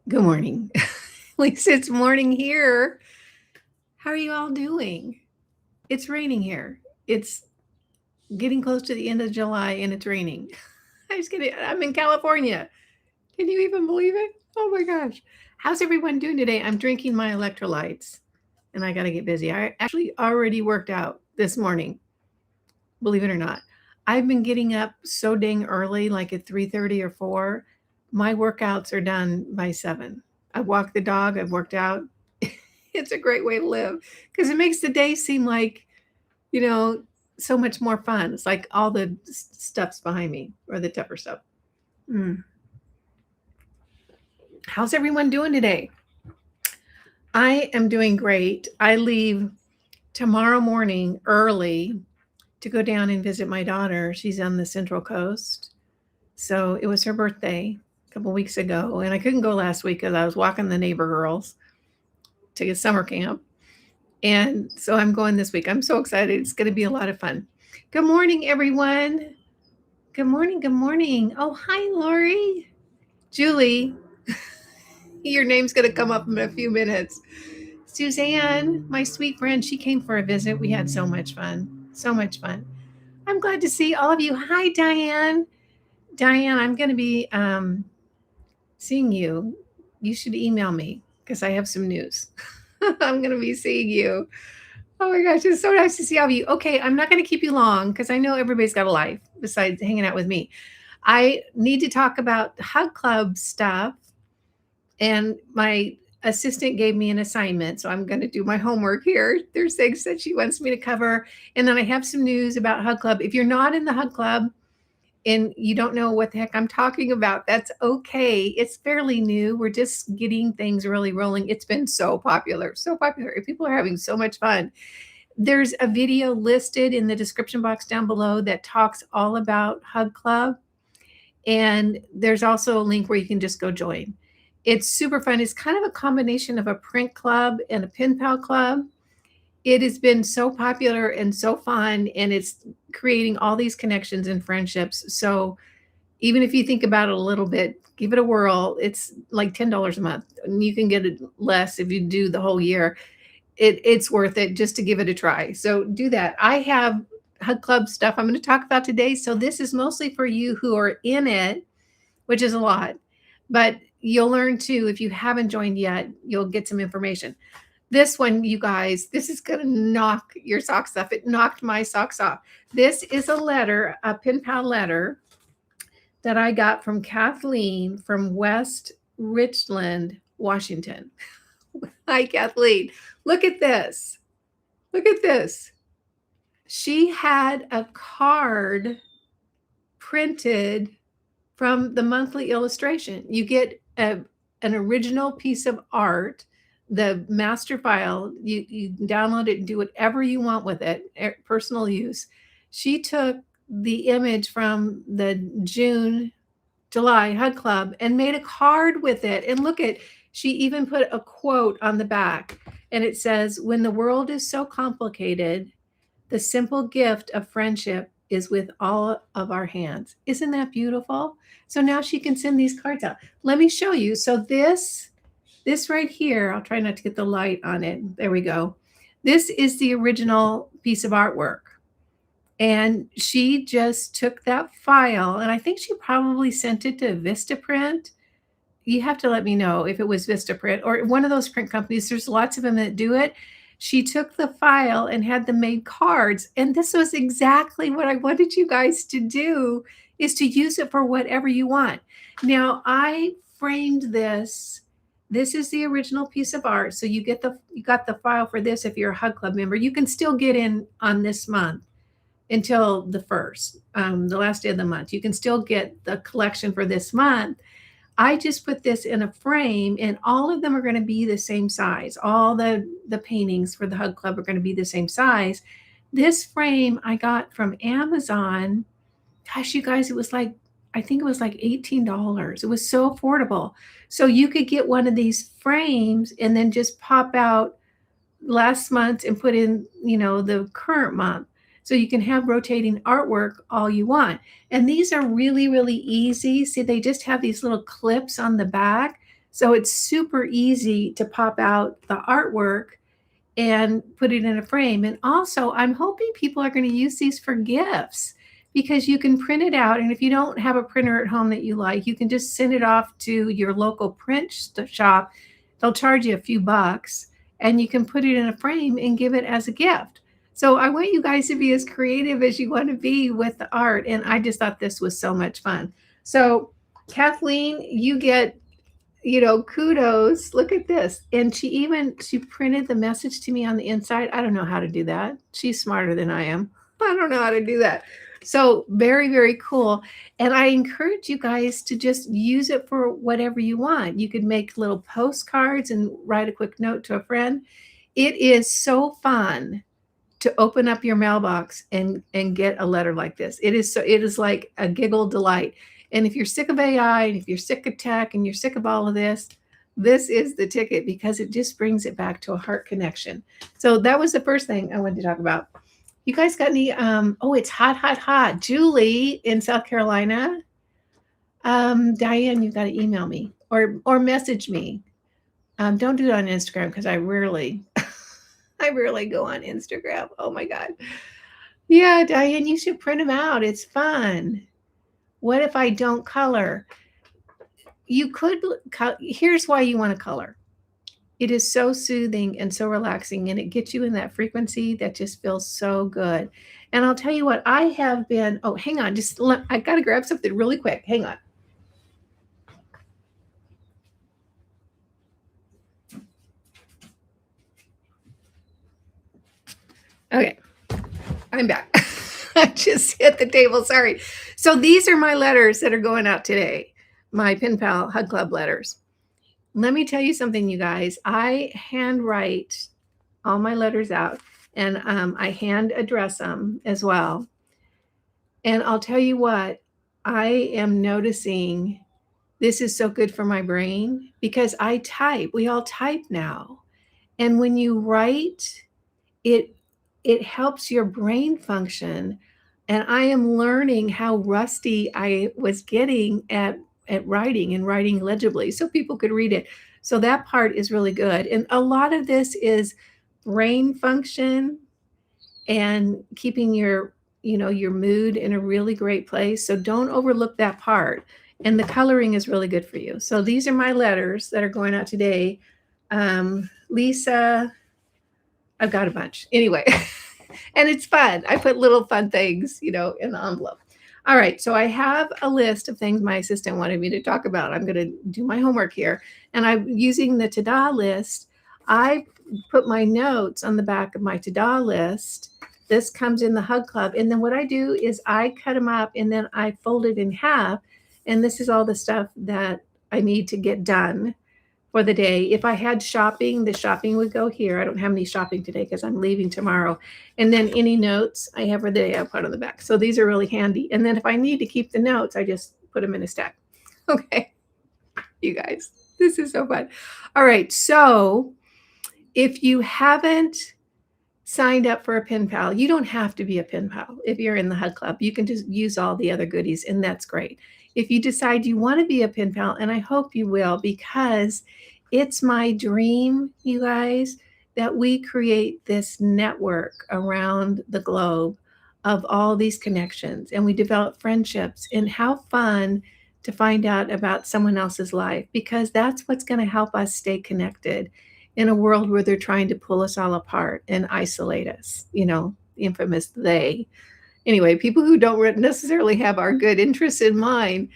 Good morning. At least it's morning here. How are you all doing? It's raining here. It's getting close to the end of July and it's raining. I'm in California. Can you even believe it? Oh my gosh. How's everyone doing today? I'm drinking my electrolytes and I got to get busy. I actually already worked out this morning, believe it or not. I've been getting up so dang early, like at 3:30 or 4. My workouts are done by 7. I walk the dog, I've worked out. It's a great way to live because it makes the day seem like, you know, so much more fun. It's like all the stuff's behind me or the tougher stuff. Mm. How's everyone doing today? I am doing great. I leave tomorrow morning early to go down and visit my daughter. She's on the Central Coast. So it was her birthday a couple weeks ago, and I couldn't go last week because I was walking the neighbor girls to get summer camp. And so I'm going this week. I'm so excited. It's going to be a lot of fun. Good morning, everyone. Good morning. Good morning. Oh, hi, Lori. Julie, your name's going to come up in a few minutes. Suzanne, my sweet friend, she came for a visit. We had so much fun. So much fun. I'm glad to see all of you. Hi, Diane. Diane, I'm going to be seeing you. You should email me because I have some news. I'm going to be seeing you. Oh my gosh, it's so nice to see all of you. Okay, I'm not going to keep you long because I know everybody's got a life besides hanging out with me. I need to talk about Hug Club stuff, and my assistant gave me an assignment, so I'm going to do my homework here. There's things that she wants me to cover, and then I have some news about Hug Club. If you're not in the Hug Club and you don't know what the heck I'm talking about, that's okay. It's fairly new. We're just getting things really rolling. It's been so popular, so popular. People are having so much fun. There's a video listed in the description box down below that talks all about Hug Club. And there's also a link where you can just go join. It's super fun. It's kind of a combination of a print club and a pen pal club. It has been so popular and so fun, and it's creating all these connections and friendships. So even if you think about it a little bit, give it a whirl. It's like $10 a month, and you can get it less if you do the whole year. It's worth it just to give it a try. So do that. I have Hug Club stuff I'm going to talk about today. So this is mostly for you who are in it, which is a lot, but you'll learn too. If you haven't joined yet, you'll get some information. This one, you guys, this is going to knock your socks off. It knocked my socks off. This is a letter, a pen pal letter that I got from Kathleen from West Richland, Washington. Hi, Kathleen. Look at this. Look at this. She had a card printed from the monthly illustration. You get an original piece of art, the master file. You download it and do whatever you want with it, personal use. She took the image from the July Hug Club and made a card with it. And look at, she even put a quote on the back, and it says, "When the world is so complicated, the simple gift of friendship is with all of our hands." Isn't that beautiful? So now she can send these cards out. Let me show you. So this right here, I'll try not to get the light on it. There we go. This is the original piece of artwork. And she just took that file, and I think she probably sent it to Vistaprint. You have to let me know if it was Vistaprint or one of those print companies. There's lots of them that do it. She took the file and had them made cards. And this was exactly what I wanted you guys to do, is to use it for whatever you want. Now, I framed this. This is the original piece of art. So you got the file for this. If you're a Hug Club member, you can still get in on this month until the 1st, the last day of the month. You can still get the collection for this month. I just put this in a frame, and all of them are going to be the same size. All the paintings for the Hug Club are going to be the same size. This frame I got from Amazon. Gosh, you guys, it was like, I think it was like $18. It was so affordable. So you could get one of these frames and then just pop out last month and put in, the current month. So you can have rotating artwork all you want. And these are really, really easy. See, they just have these little clips on the back. So it's super easy to pop out the artwork and put it in a frame. And also, I'm hoping people are going to use these for gifts because you can print it out. And if you don't have a printer at home that you like, you can just send it off to your local print shop. They'll charge you a few bucks and you can put it in a frame and give it as a gift. So I want you guys to be as creative as you want to be with the art. And I just thought this was so much fun. So Kathleen, you get, kudos. Look at this. And she printed the message to me on the inside. I don't know how to do that. She's smarter than I am. I don't know how to do that. So very, very cool. And I encourage you guys to just use it for whatever you want. You could make little postcards and write a quick note to a friend. It is so fun to open up your mailbox and get a letter like this. It is like a giggle delight. And if you're sick of AI, and if you're sick of tech, and you're sick of all of this is the ticket because it just brings it back to a heart connection. So that was the first thing I wanted to talk about. You guys got any, it's hot, hot, hot. Julie in South Carolina. Diane, you've got to email me or message me. Don't do it on Instagram because I rarely go on Instagram. Oh my God. Yeah, Diane, you should print them out. It's fun. What if I don't color? You could, here's why you want to color. It is so soothing and so relaxing, and it gets you in that frequency that just feels so good. And I'll tell you what, I have been, hang on, I got to grab something really quick. Hang on. Okay, I'm back. I just hit the table, sorry. So these are my letters that are going out today, my Pen Pal Hug Club letters. Let me tell you something, you guys. I handwrite all my letters out, and I hand address them as well. And I'll tell you what, I am noticing this is so good for my brain because I type. We all type now. And when you write, it helps your brain function. And I am learning how rusty I was getting at writing and writing legibly so people could read it. So that part is really good. And a lot of this is brain function and keeping your mood in a really great place. So don't overlook that part. And the coloring is really good for you. So these are my letters that are going out today. Lisa, I've got a bunch. Anyway, and it's fun. I put little fun things, in the envelope. All right, so I have a list of things my assistant wanted me to talk about. I'm going to do my homework here. And I'm using the Tada list. I put my notes on the back of my Tada list. This comes in the Hug Club. And then what I do is I cut them up and then I fold it in half. And this is all the stuff that I need to get done for the day. If I had shopping, the shopping would go here. I don't have any shopping today because I'm leaving tomorrow. And then any notes I have for the day I put on the back. So these are really handy. And then if I need to keep the notes, I just put them in a stack. Okay, you guys, this is so fun. All right, so if you haven't signed up for a pen pal, you don't have to be a pen pal. If you're in the Hug Club, you can just use all the other goodies, and that's great. If you decide you want to be a pen pal, and I hope you will, because it's my dream, you guys, that we create this network around the globe of all these connections, and we develop friendships. And how fun to find out about someone else's life, because that's what's going to help us stay connected in a world where they're trying to pull us all apart and isolate us, the infamous they. Anyway, people who don't necessarily have our good interests in mind,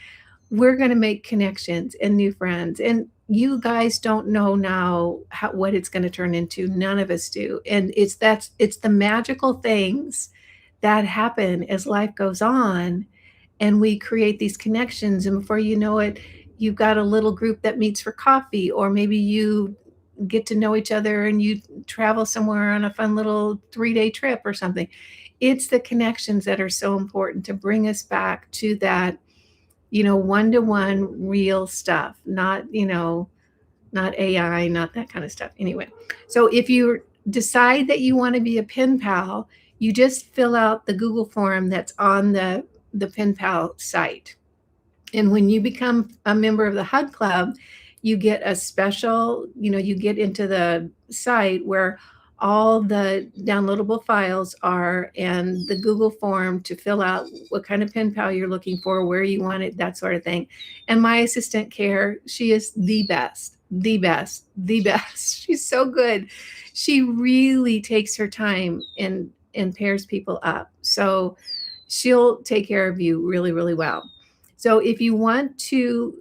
we're going to make connections and new friends. And you guys don't know now what it's going to turn into. None of us do. And it's the magical things that happen as life goes on, and we create these connections. And before you know it, you've got a little group that meets for coffee, or maybe you get to know each other and you travel somewhere on a fun little 3-day trip or something. It's the connections that are so important to bring us back to that, one-to-one real stuff, not AI, not that kind of stuff. Anyway, so if you decide that you want to be a pen pal, you just fill out the Google form that's on the pen pal site. And when you become a member of the Hug Club, you get a special, you get into the site where all the downloadable files are and the Google form to fill out what kind of pen pal you're looking for, where you want it, that sort of thing. And my assistant Care, she is the best, the best, the best. She's so good. She really takes her time and pairs people up. So she'll take care of you really, really well. So if you want to,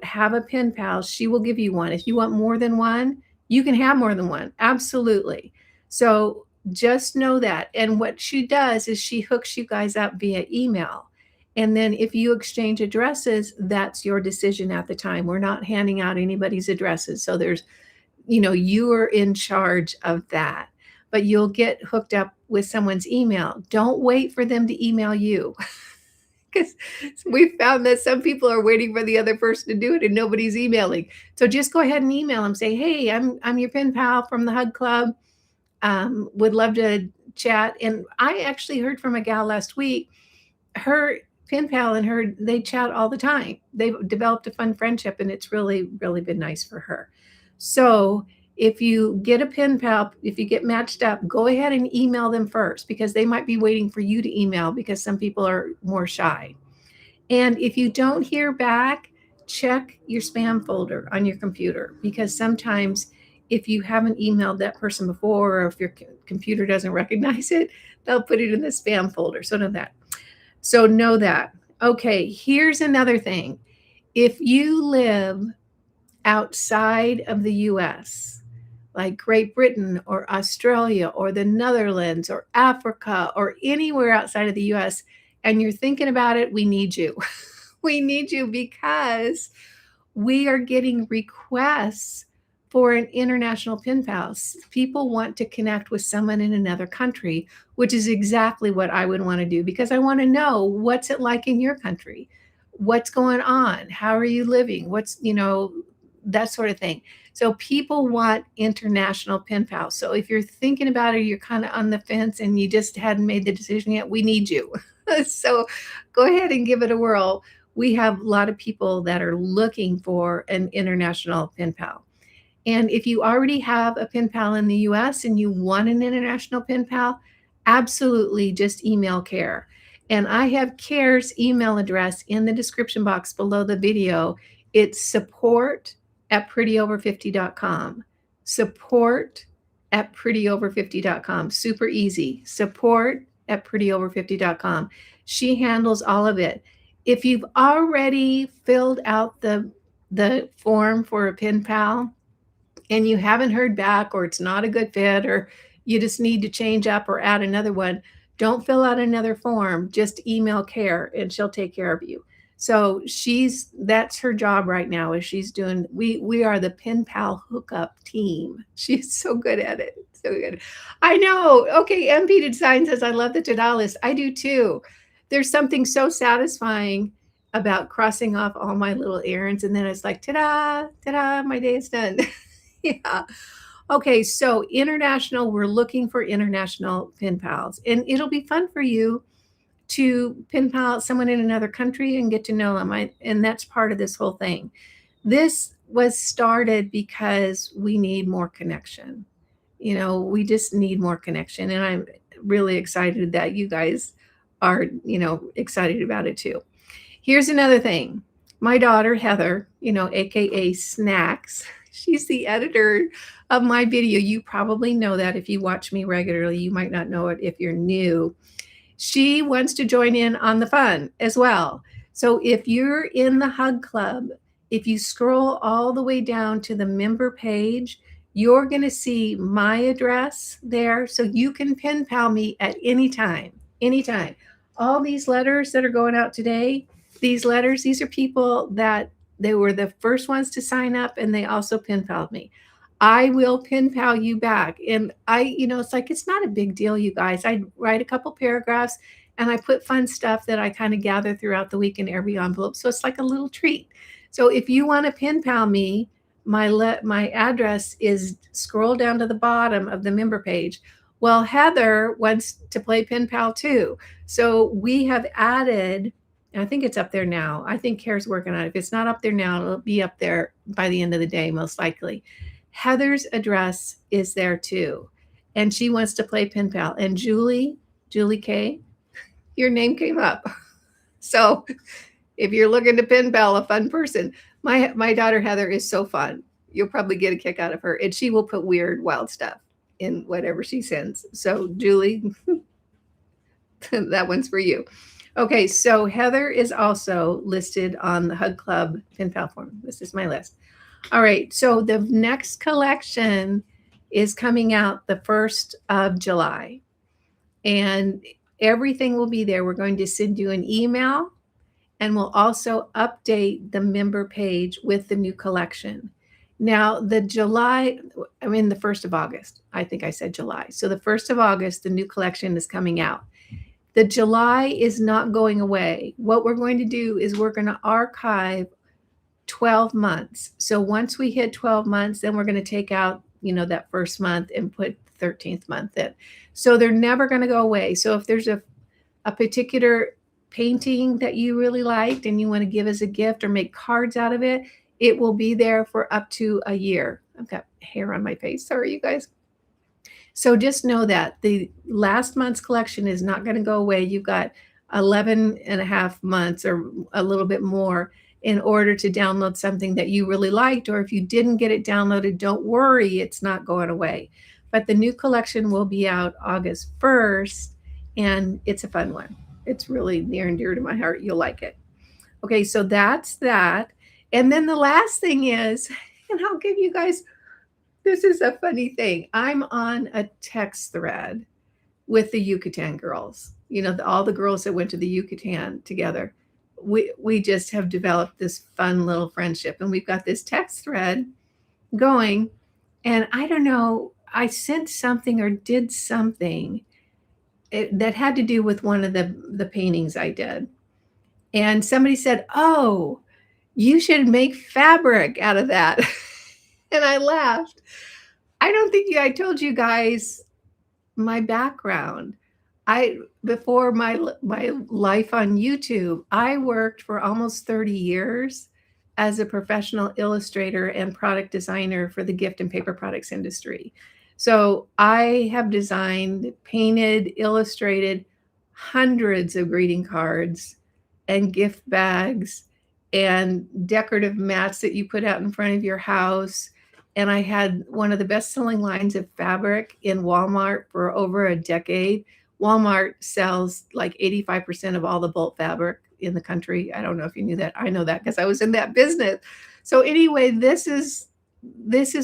have a pen pal, she will give you one. If you want more than one, you can have more than one. Absolutely. So just know that. And what she does is she hooks you guys up via email. And then if you exchange addresses, that's your decision at the time. We're not handing out anybody's addresses. So you are in charge of that. But you'll get hooked up with someone's email. Don't wait for them to email you. Because we found that some people are waiting for the other person to do it and nobody's emailing. So just go ahead and email them. Say, hey, I'm your pen pal from the Hug Club. Would love to chat. And I actually heard from a gal last week. Her pen pal and her, they chat all the time. They've developed a fun friendship, and it's really, really been nice for her. So if you get a pen pal, if you get matched up, go ahead and email them first, because they might be waiting for you to email, because some people are more shy. And if you don't hear back, check your spam folder on your computer, because sometimes if you haven't emailed that person before, or if your computer doesn't recognize it, they'll put it in the spam folder. So know that. Okay, here's another thing. If you live outside of the US, like Great Britain or Australia or the Netherlands or Africa or anywhere outside of the US, and you're thinking about it, we need you. We need you, because we are getting requests for an international pen pal. People want to connect with someone in another country, which is exactly what I would want to do, because I want to know, what's it like in your country? What's going on? How are you living? What's, that sort of thing. So people want international pen pals. So if you're thinking about it, you're kind of on the fence and you just hadn't made the decision yet, we need you. So go ahead and give it a whirl. We have a lot of people that are looking for an international pen pal. And if you already have a pen pal in the US and you want an international pen pal, absolutely just email Care. And I have Care's email address in the description box below the video. It's support@prettyover50.com. Support@prettyover50.com. Super easy. Support@prettyover50.com. She handles all of it. If you've already filled out the form for a pen pal and you haven't heard back, or it's not a good fit, or you just need to change up or add another one, don't fill out another form. Just email Care and she'll take care of you. So that's her job right now, is she's doing, we are the pen pal hookup team. She's so good at it. So good. I know. Okay. MP Design says, I love the Tada list. I do too. There's something so satisfying about crossing off all my little errands. And then it's like, ta-da, ta-da, my day is done. Yeah. Okay. So international, we're looking for international pen pals, and it'll be fun for you to pen pal someone in another country and get to know them. And that's part of this whole thing. This was started because we need more connection. We just need more connection. And I'm really excited that you guys are, excited about it too. Here's another thing. My daughter, Heather, AKA Snacks, she's the editor of my video. You probably know that if you watch me regularly. You might not know it if you're new. She wants to join in on the fun as well. So if you're in the Hug Club, if you scroll all the way down to the member page, you're going to see my address there. So you can pen pal me at any time, anytime. All these letters that are going out today, these are people that they were the first ones to sign up, and they also pen paled me. I will pen pal you back. And it's like, it's not a big deal, you guys. I write a couple paragraphs and I put fun stuff that I kind of gather throughout the week in every envelope. So it's like a little treat. So if you want to pen pal me, my address is scroll down to the bottom of the member page. Well, Heather wants to play pen pal too. So we have added And I think it's up there now. I think Kara's working on it. If it's not up there now, it'll be up there by the end of the day, most likely. Heather's address is there too. And she wants to play pen pal. And Julie K, your name came up. So if you're looking to pen pal a fun person, my daughter Heather is so fun. You'll probably get a kick out of her. And she will put weird, wild stuff in whatever she sends. So Julie, that one's for you. Okay, so Heather is also listed on the Hug Club pen pal form. This is my list. All right, so the next collection is coming out the 1st of July. And everything will be there. We're going to send you an email, and we'll also update the member page with the new collection. Now, the 1st of August. I think I said July. So the 1st of August, the new collection is coming out. The July is not going away. What we're going to do is we're going to archive 12 months. So once we hit 12 months, then we're going to take out, that first month and put the 13th month in. So they're never going to go away. So if there's a particular painting that you really liked and you want to give as a gift or make cards out of it, it will be there for up to a year. I've got hair on my face. Sorry, you guys. So just know that the last month's collection is not going to go away. You've got 11 and a half months or a little bit more in order to download something that you really liked. Or if you didn't get it downloaded, don't worry, it's not going away. But the new collection will be out August 1st, and it's a fun one. It's really near and dear to my heart. You'll like it. Okay, so that's that. And then the last thing is, and I'll give you guys, this is a funny thing. I'm on a text thread with the Yucatan girls. All the girls that went to the Yucatan together. We just have developed this fun little friendship, and we've got this text thread going. And I don't know, I sent something or did something that had to do with one of the paintings I did. And somebody said, "Oh, you should make fabric out of that." And I laughed. I don't think I told you guys my background. Before my life on YouTube, I worked for almost 30 years as a professional illustrator and product designer for the gift and paper products industry. So I have designed, painted, illustrated hundreds of greeting cards and gift bags and decorative mats that you put out in front of your house. And I had one of the best-selling lines of fabric in Walmart for over a decade. Walmart sells like 85% of all the bulk fabric in the country. I don't know if you knew that. I know that because I was in that business. So anyway, this is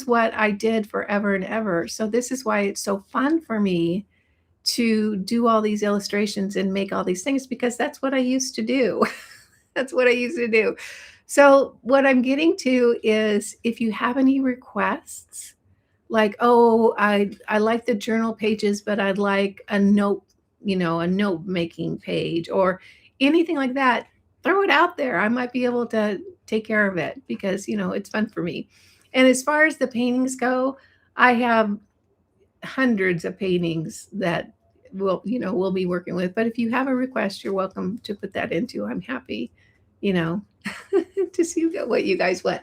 what I did forever and ever. So this is why it's so fun for me to do all these illustrations and make all these things, because that's what I used to do. That's what I used to do. So what I'm getting to is, if you have any requests, like, "Oh, I like the journal pages, but I'd like a note, a note making page," or anything like that, throw it out there. I might be able to take care of it because, it's fun for me. And as far as the paintings go, I have hundreds of paintings that we'll be working with. But if you have a request, you're welcome to put that into. I'm happy, to see what you guys want.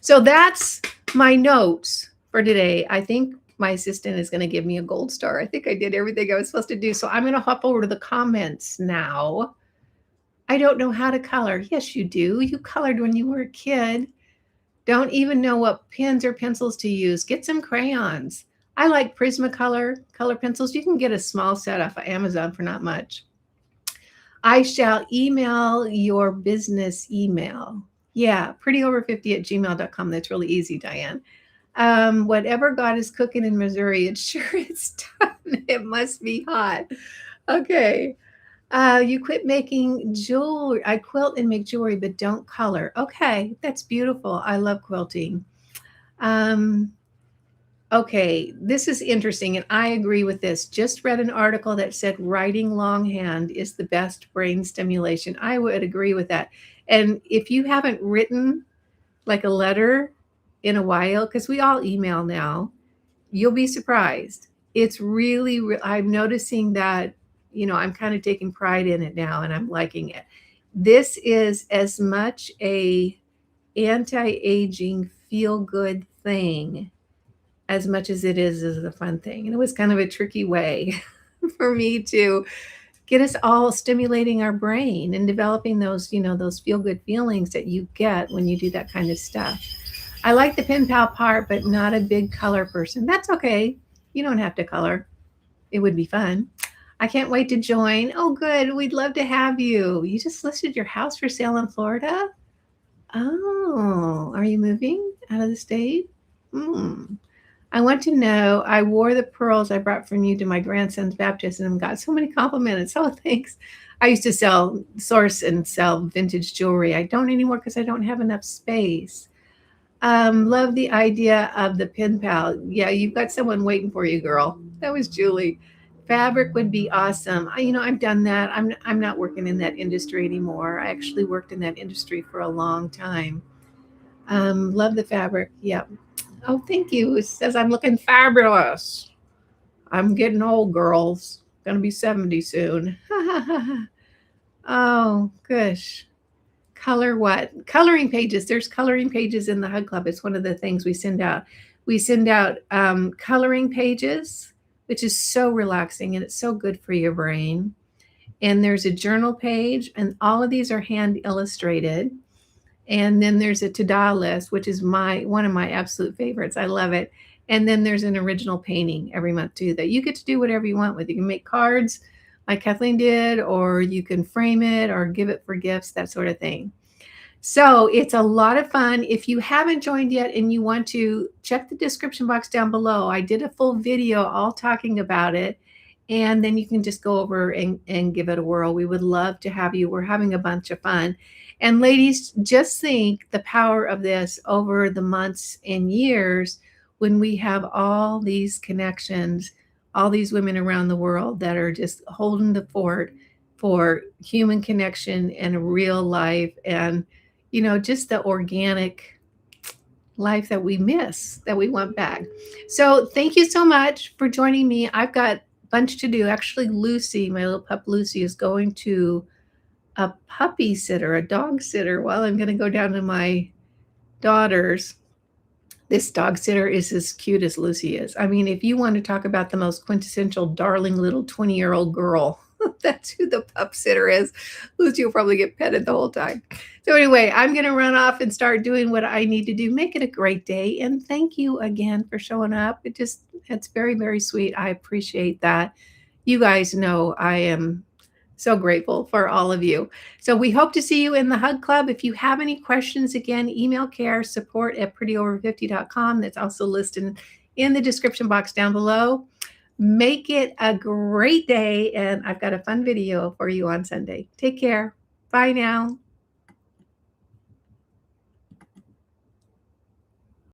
So that's my notes for today. I think my assistant is going to give me a gold star. I think I did everything I was supposed to do. So I'm going to hop over to the comments now. I don't know how to color. Yes, you do. You colored when you were a kid. Don't even know what pens or pencils to use. Get some crayons. I like Prismacolor color pencils. You can get a small set off of Amazon for not much. I shall email your business email. Yeah, prettyover50@gmail.com. That's really easy, Diane. Whatever God is cooking in Missouri, it sure is done. It must be hot. Okay. You quit making jewelry. I quilt and make jewelry, but don't color. Okay, that's beautiful. I love quilting. Okay, this is interesting, and I agree with this. Just read an article that said writing longhand is the best brain stimulation. I would agree with that. And if you haven't written like a letter in a while, because we all email now, you'll be surprised. It's really, I'm noticing that, I'm kind of taking pride in it now, and I'm liking it. This is as much a anti-aging feel-good thing as much as it is a fun thing. And it was kind of a tricky way for me to get us all stimulating our brain and developing those, those feel-good feelings that you get when you do that kind of stuff. I like the pen pal part, but not a big color person. That's okay. You don't have to color. It would be fun. I can't wait to join. Oh, good. We'd love to have you. You just listed your house for sale in Florida? Oh, are you moving out of the state? I want to know, I wore the pearls I brought from you to my grandson's baptism and got so many compliments. Oh, thanks. I used to source and sell vintage jewelry. I don't anymore because I don't have enough space. Love the idea of the pen pal. Yeah, you've got someone waiting for you, girl. That was Julie. Fabric would be awesome. I've done that. I'm not working in that industry anymore. I actually worked in that industry for a long time. Love the fabric. Yep. Oh, thank you. It says I'm looking fabulous. I'm getting old, girls. Gonna be 70 soon. Oh, gosh. Color what? Coloring pages. There's coloring pages in the Hug Club. It's one of the things we send out. We send out coloring pages, which is so relaxing and it's so good for your brain. And there's a journal page, and all of these are hand illustrated. And then there's a Tada list, which is one of my absolute favorites. I love it. And then there's an original painting every month too that you get to do whatever you want with. You can make cards like Kathleen did, or you can frame it or give it for gifts, that sort of thing. So it's a lot of fun. If you haven't joined yet and you want to, check the description box down below. I did a full video all talking about it. And then you can just go over and give it a whirl. We would love to have you. We're having a bunch of fun. And ladies, just think the power of this over the months and years when we have all these connections, all these women around the world that are just holding the fort for human connection and real life and, just the organic life that we miss, that we want back. So thank you so much for joining me. I've got bunch to do. Actually, Lucy, my little pup Lucy, is going to a puppy sitter, a dog sitter. Well, I'm going to go down to my daughter's. This dog sitter is as cute as Lucy is. I mean, if you want to talk about the most quintessential darling little 20-year-old girl, that's who the pup sitter is. Lucy will probably get petted the whole time. So anyway, I'm going to run off and start doing what I need to do. Make it a great day. And thank you again for showing up. It's very, very sweet. I appreciate that. You guys know I am so grateful for all of you. So we hope to see you in the Hug Club. If you have any questions, again, email care support@prettyover50.com. That's also listed in the description box down below. Make it a great day. And I've got a fun video for you on Sunday. Take care. Bye now.